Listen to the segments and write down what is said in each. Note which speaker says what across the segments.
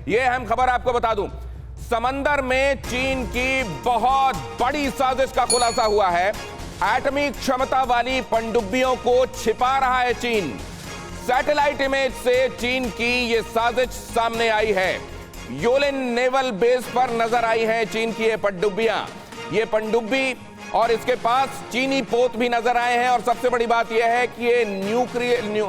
Speaker 1: ये अहम खबर आपको बता दूं, समंदर में चीन की बहुत बड़ी साजिश का खुलासा हुआ है। एटमी क्षमता वाली पनडुब्बियों को छिपा रहा है चीन। सैटेलाइट इमेज से चीन की यह साजिश सामने आई है। योलिन नेवल बेस पर नजर आई है चीन की ये पनडुब्बियां। ये पनडुब्बी और इसके पास चीनी पोत भी नजर आए हैं। और सबसे बड़ी बात यह है कि ये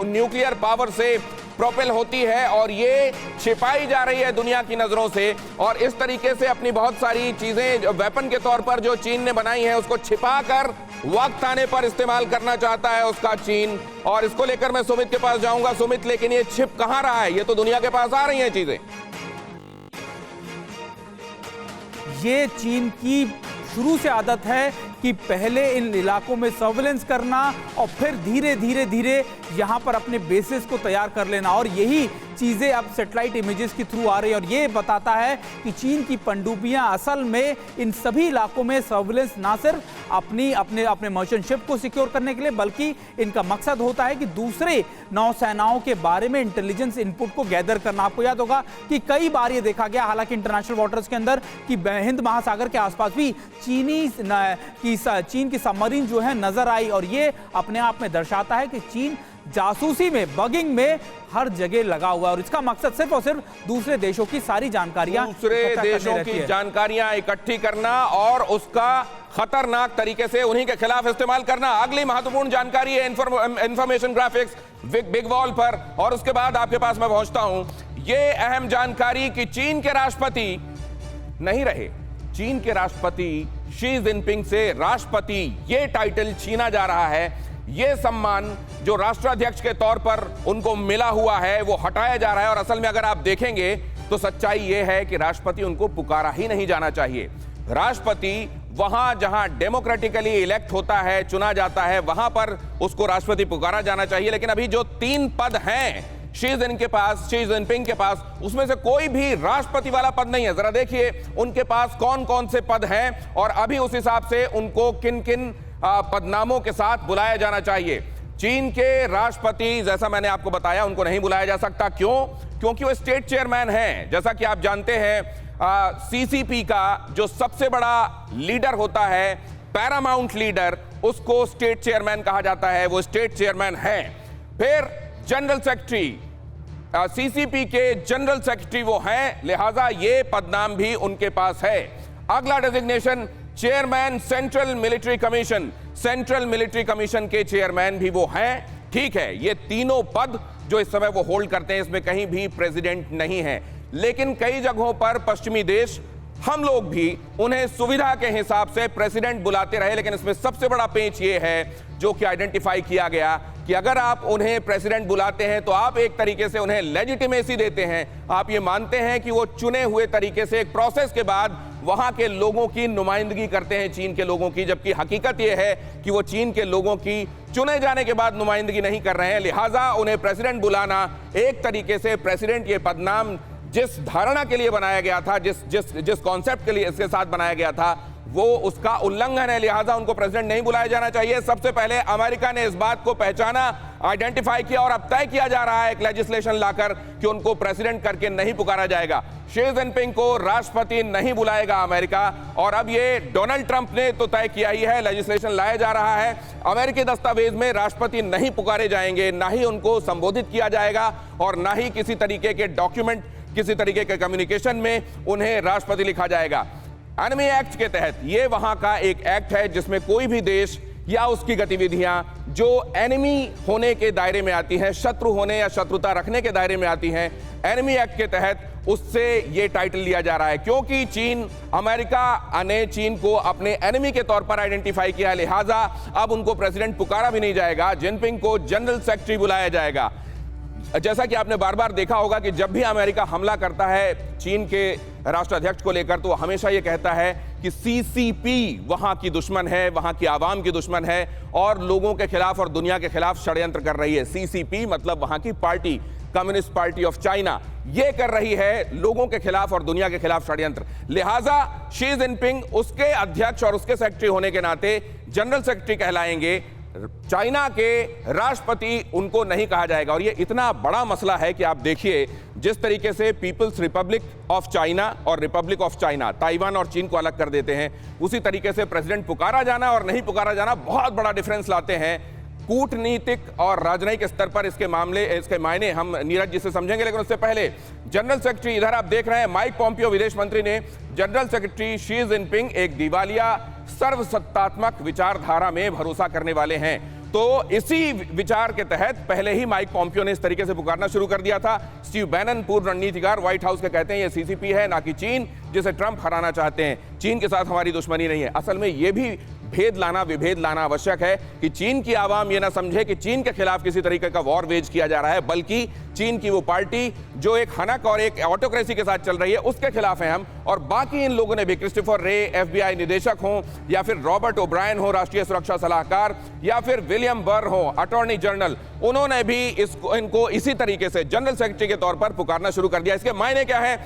Speaker 1: न्यूक्लियर पावर से प्रोपेल होती है और ये छिपाई जा रही है दुनिया की नजरों से। और इस तरीके से अपनी बहुत सारी चीजें वेपन के तौर पर जो चीन ने बनाई है उसको छिपाकर वक्त आने पर इस्तेमाल करना चाहता है उसका चीन। और इसको लेकर मैं सुमित के पास जाऊंगा। सुमित, लेकिन ये छिप कहां रहा है? ये तो दुनिया के पास आ रही हैं चीजें।
Speaker 2: ये चीन की शुरू से आदत है कि पहले इन इलाकों में सर्वेलेंस करना और फिर धीरे धीरे यहां पर अपने बेसिस को तैयार कर लेना। और यही चीजें अब सैटेलाइट इमेजेस के थ्रू आ रही है और ये बताता है कि चीन की पनडुब्बियां असल में इन सभी इलाकों में सर्वेलेंस ना सिर्फ अपने मर्चेंट शिप को सिक्योर करने के लिए, बल्कि इनका मकसद होता है कि दूसरे नौसेनाओं के बारे में इंटेलिजेंस इनपुट को गैदर करना। आपको याद होगा कि कई बार ये देखा गया, हालांकि इंटरनेशनल वाटर्स के अंदर, कि हिंद महासागर के आसपास भी चीन की सबमरीन जो है नजर आई। और ये अपने आप में दर्शाता है कि चीन जासूसी में, बगिंग में हर जगह लगा हुआ है। और इसका मकसद सिर्फ और सिर्फ दूसरे देशों की सारी जानकारियां,
Speaker 1: दूसरे देशों की जानकारियां इकट्ठी करना और उसका खतरनाक तरीके से उन्हीं के खिलाफ इस्तेमाल करना। अगली महत्वपूर्ण जानकारी है इंफॉर्मेशन ग्राफिक्स बिग वॉल पर। और उसके बाद आपके पास मैं पहुंचता हूं ये अहम जानकारी कि चीन के राष्ट्रपति नहीं रहे। चीन के राष्ट्रपति शी जिनपिंग से राष्ट्रपति ये टाइटल छीना जा रहा है। ये सम्मान जो राष्ट्राध्यक्ष के तौर पर उनको मिला हुआ है वो हटाया जा रहा है। और असल में अगर आप देखेंगे तो सच्चाई ये है कि राष्ट्रपति उनको पुकारा ही नहीं जाना चाहिए। राष्ट्रपति वहां जहां डेमोक्रेटिकली इलेक्ट होता है, चुना जाता है, वहां पर उसको राष्ट्रपति पुकारा जाना चाहिए। लेकिन अभी जो 3 पद हैं शी जिनपिंग के पास, उसमें से कोई भी राष्ट्रपति वाला पद नहीं है। जरा देखिए उनके पास कौन कौन से पद हैं और अभी उस हिसाब से उनको किन किन पदनामों के साथ बुलाया जाना चाहिए। चीन के राष्ट्रपति, जैसा मैंने आपको बताया, उनको नहीं बुलाया जा सकता। क्यों? क्योंकि वो स्टेट चेयरमैन हैं। जैसा कि आप जानते हैं सीसीपी का जो सबसे बड़ा लीडर होता है, पैरामाउंट लीडर, उसको स्टेट चेयरमैन कहा जाता है। वो स्टेट चेयरमैन है। फिर जनरल सेक्रेटरी, सीसीपी के जनरल सेक्रेटरी वो हैं, लिहाजा ये पदनाम भी उनके पास है। अगला designation chairman central military commission, central military commission के चेयरमैन भी वो हैं। ठीक है, ये तीनों पद जो इस समय वो होल्ड करते हैं, इसमें कहीं भी प्रेसिडेंट नहीं है। लेकिन कई जगहों पर पश्चिमी देश, हम लोग भी उन्हें सुविधा के हिसाब से प्रेसिडेंट बुलाते रहे। लेकिन इसमें सबसे बड़ा पेंच ये है जो कि आइडेंटिफाई किया गया कि अगर आप उन्हें प्रेसिडेंट बुलाते हैं तो आप एक तरीके से उन्हें लेजिटिमेसी देते हैं। आप ये मानते हैं कि वो चुने हुए तरीके से एक प्रोसेस के बाद वहां के लोगों की नुमाइंदगी करते हैं, चीन के लोगों की। जबकि हकीकत यह है कि वो चीन के लोगों की चुने जाने के बाद नुमाइंदगी नहीं कर रहे हैं। लिहाजा उन्हें प्रेसिडेंट बुलाना एक तरीके से, प्रेसिडेंट ये पदनाम जिस धारणा के लिए बनाया गया था, जिस कॉन्सेप्ट के लिए इसके साथ बनाया गया था, वो उसका उल्लंघन है। लिहाजा उनको प्रेसिडेंट नहीं बुलाया जाना चाहिए। सबसे पहले अमेरिका ने इस बात को पहचाना, आइडेंटिफाई किया और अब तय किया जा रहा है एक लेजिस्लेशन लाकर कि उनको प्रेसिडेंट करके नहीं पुकारा जाएगा। शी जिनपिंग को राष्ट्रपति नहीं बुलाएगा अमेरिका। और अब ये डोनाल्ड ट्रंप ने तो तय किया ही है, लेजिस्लेशन लाया जा रहा है। अमेरिकी दस्तावेज में राष्ट्रपति नहीं पुकारे जाएंगे, ना ही उनको संबोधित किया जाएगा और ना ही किसी तरीके के डॉक्यूमेंट, किसी तरीके के कम्युनिकेशन में उन्हें राष्ट्रपति लिखा जाएगा। एनिमी एक्ट के तहत ये वहां का एक एक्ट है जिसमें कोई भी देश या उसकी गतिविधियां जो एनिमी होने के दायरे में आती हैं, शत्रु होने या शत्रुता रखने के दायरे में आती हैं, एनिमी एक्ट के तहत उससे ये टाइटल लिया जा रहा है। क्योंकि अमेरिका ने चीन को अपने एनिमी के तौर पर आइडेंटिफाई किया, लिहाजा अब उनको प्रेसिडेंट पुकारा भी नहीं जाएगा, जिनपिंग को जनरल सेक्रेटरी बुलाया जाएगा। जैसा कि आपने बार बार देखा होगा कि जब भी अमेरिका हमला करता है चीन के राष्ट्राध्यक्ष को लेकर, तो हमेशा ये कहता है कि सीसीपी वहां की दुश्मन है, वहां की आवाम की दुश्मन है और लोगों के खिलाफ और दुनिया के खिलाफ षड्यंत्र कर रही है। सीसीपी मतलब वहां की party, communist party of China, ये कर रही है लोगों के खिलाफ और दुनिया के खिलाफ षड्यंत्र। लिहाजा शी जिनपिंग उसके अध्यक्ष और उसके सेक्रेटरी होने के नाते जनरल सेक्रेटरी कहलाएंगे। चाइना के राष्ट्रपति उनको नहीं कहा जाएगा। और ये इतना बड़ा मसला है कि आप देखिए, जिस तरीके से पीपल्स रिपब्लिक ऑफ चाइना और रिपब्लिक ऑफ चाइना, ताइवान और चीन को अलग कर देते हैं, उसी तरीके से प्रेसिडेंट पुकारा जाना और नहीं पुकारा जाना बहुत बड़ा डिफरेंस लाते हैं। कूटनीतिक और राजनयिक स्तर पर इसके मायने हम नीरज जी से समझेंगे, लेकिन उससे पहले जनरल सेक्रेटरी, इधर आप देख रहे हैं माइक पॉम्पियो विदेश मंत्री ने जनरल सेक्रेटरी शी जिनपिंग एक दिवालिया सर्वसत्तात्मक विचारधारा में भरोसा करने वाले हैं, तो इसी विचार के तहत पहले ही माइक पॉम्पियो ने इस तरीके से पुकारना शुरू कर दिया था। स्टीव बैनन, पूर्व रणनीतिकार, व्हाइट हाउस के कहते हैं ये सीसीपी है ना कि चीन, जिसे ट्रंप हराना चाहते हैं। चीन के साथ हमारी दुश्मनी नहीं है। असल में ये भी विभेद लाना आवश्यक है कि चीन की आवाम ये ना समझे कि चीन के खिलाफ किसी तरीके का वॉर वेज किया जा रहा है, बल्कि चीन की वो पार्टी जो एक हनक और एक ऑटोक्रेसी के साथ चल रही है उसके खिलाफ हैं हम। और बाकी इन लोगों ने भी, क्रिस्टोफर रे FBI निदेशक हों, या फिर रॉबर्ट ओब्रायन हो राष्ट्रीय सुरक्षा सलाहकार, या फिर विलियम बर हो अटॉर्नी जनरल, उन्होंने भी इनको इसी तरीके से जनरल सेक्रेटरी के तौर पर पुकारना शुरू कर दिया। इसके मायने क्या है?